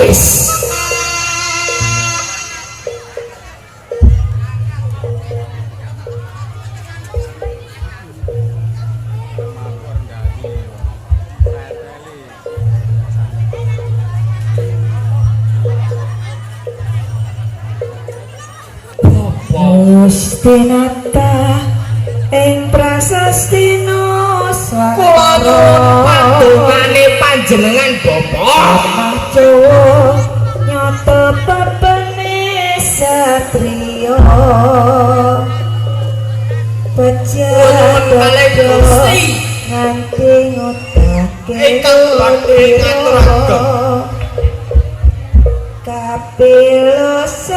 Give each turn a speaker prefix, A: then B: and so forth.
A: wis
B: Gusti nata ing prasastina
A: kula nyuwun padungane panjenengan Bapak
B: Jawa nyata pepene satriya pejabat nganti ngutake
A: ingkang badhe ngaturaken
B: kapilosan